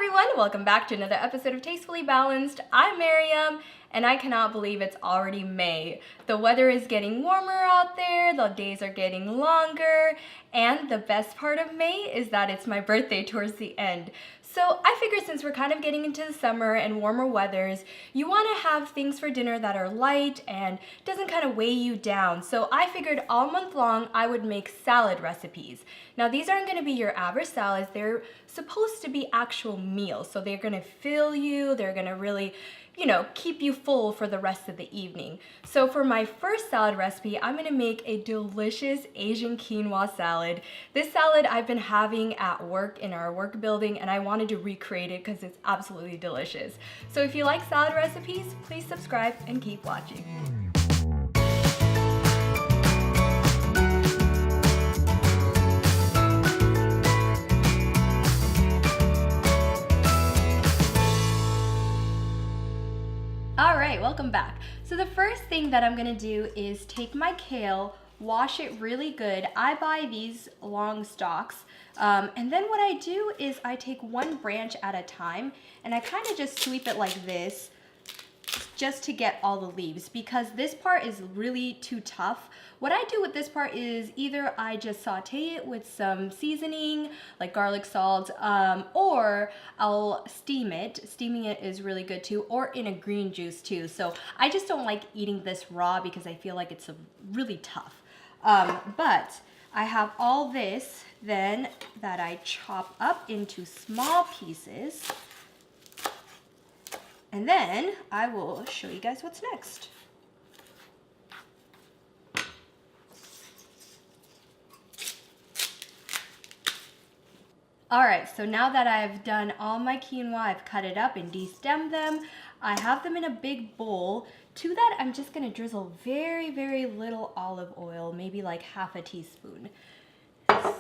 everyone, welcome back to another episode of Tastefully Balanced. I'm Miriam, and I cannot believe it's already May. The weather is getting warmer out there, the days are getting longer, and the best part of May is that it's my birthday towards the end. So I figured since we're kind of getting into the summer and warmer weathers, you want to have things for dinner that are light and doesn't kind of weigh you down. So I figured all month long I would make salad recipes. Now these aren't going to be your average salads, they're supposed to be actual meals. So they're going to fill you, they're going to really, keep you full for the rest of the evening. So for my first salad recipe, I'm gonna make a delicious Asian quinoa salad. This salad I've been having at work in our work building, and I wanted to recreate it because it's absolutely delicious. So if you like salad recipes, please subscribe and keep watching. All right, welcome back. So the first thing that I'm gonna do is take my kale, wash it really good. I buy these long stalks. And then what I do is I take one branch at a time and I kind of just sweep it like this just to get all the leaves, because this part is really too tough. What I do with this part is either I just saute it with some seasoning like garlic salt, or I'll steam it. Steaming it is really good too, or in a green juice too. So I just don't like eating this raw because I feel like it's really tough. But I have all this then that I chop up into small pieces. And then I will show you guys what's next. All right, so now that I've done all my quinoa, I've cut it up and destemmed them. I have them in a big bowl. To that, I'm just gonna drizzle very, very little olive oil, maybe like half a teaspoon.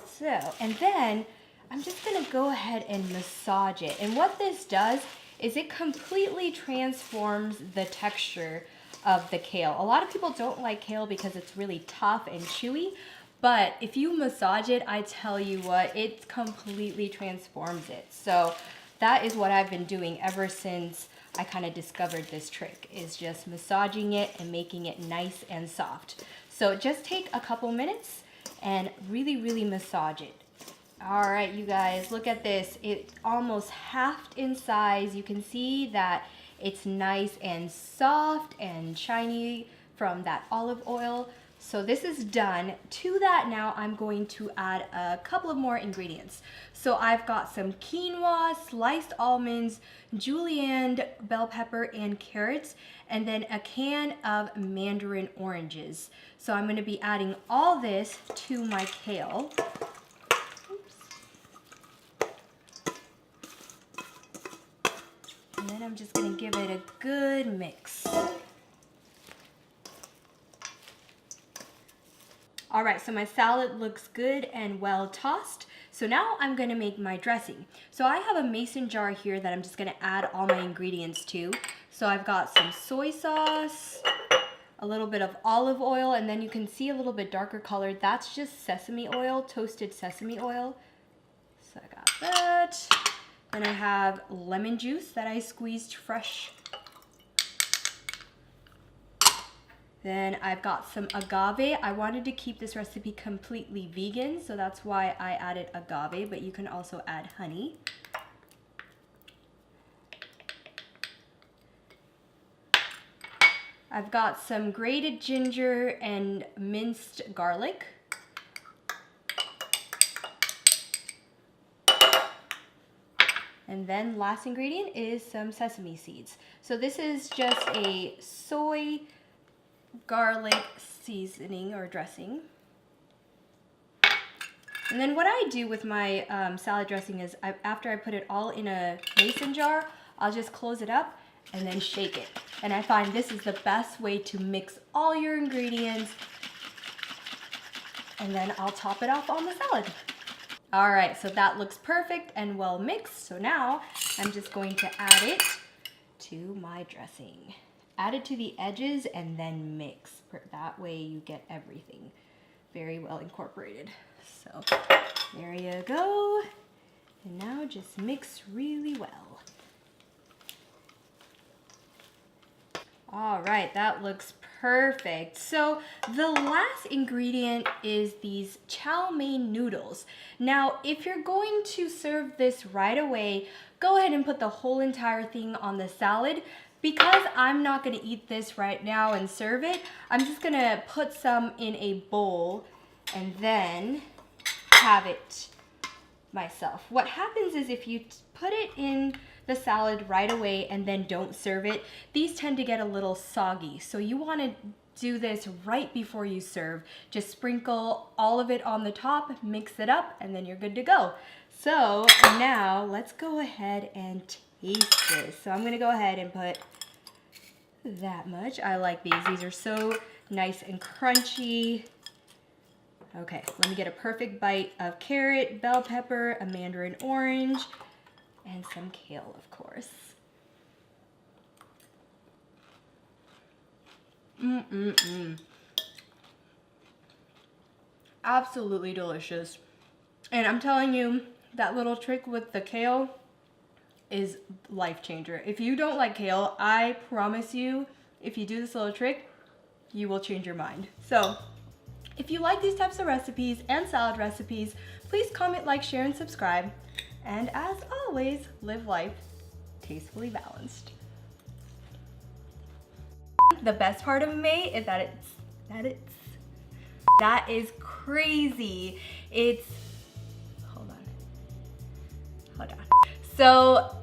So, and then I'm just gonna go ahead and massage it. And what this does is it completely transforms the texture of the kale. A lot of people don't like kale because it's really tough and chewy, but if you massage it, I tell you what, it completely transforms it. So that is what I've been doing ever since I kind of discovered this trick, is just massaging it and making it nice and soft. So just take a couple minutes and really, really massage it. All right, you guys, look at this. It's almost halved in size. You can see that it's nice and soft and shiny from that olive oil. So this is done. To that now, I'm going to add a couple of more ingredients. So I've got some quinoa, sliced almonds, julienne, bell pepper, and carrots, and then a can of mandarin oranges. So I'm gonna be adding all this to my kale. And then I'm just gonna give it a good mix. All right, so my salad looks good and well tossed. So now I'm gonna make my dressing. So I have a mason jar here that I'm just gonna add all my ingredients to. So I've got some soy sauce, a little bit of olive oil, and then you can see a little bit darker color. That's just sesame oil, toasted sesame oil. So I got that. Then I have lemon juice that I squeezed fresh. Then I've got some agave. I wanted to keep this recipe completely vegan, so that's why I added agave, but you can also add honey. I've got some grated ginger and minced garlic. And then last ingredient is some sesame seeds. So this is just a soy garlic seasoning or dressing. And then what I do with my salad dressing is after I put it all in a mason jar, I'll just close it up and then shake it. And I find this is the best way to mix all your ingredients. And then I'll top it off on the salad. All right, so that looks perfect and well mixed. So now I'm just going to add it to my dressing. Add it to the edges and then mix. That way you get everything very well incorporated. So there you go. And now just mix really well. All right, that looks perfect. So the last ingredient is these chow mein noodles. Now, if you're going to serve this right away, go ahead and put the whole entire thing on the salad. Because I'm not gonna eat this right now and serve it, I'm just gonna put some in a bowl and then have it myself. What happens is if you put it in the salad right away and then don't serve it, these tend to get a little soggy. So you want to do this right before you serve. Just sprinkle all of it on the top, mix it up, and then you're good to go. So now let's go ahead and taste this. So I'm gonna go ahead and put that much. I like these. These are so nice and crunchy. Okay, let me get a perfect bite of carrot, bell pepper, a mandarin orange, and some kale, of course. Absolutely delicious. And I'm telling you, that little trick with the kale is life changer. If you don't like kale, I promise you, if you do this little trick, you will change your mind. So, if you like these types of recipes and salad recipes, please comment, like, share, and subscribe. And as always, live life tastefully balanced. The best part of May is that is crazy. Hold on. So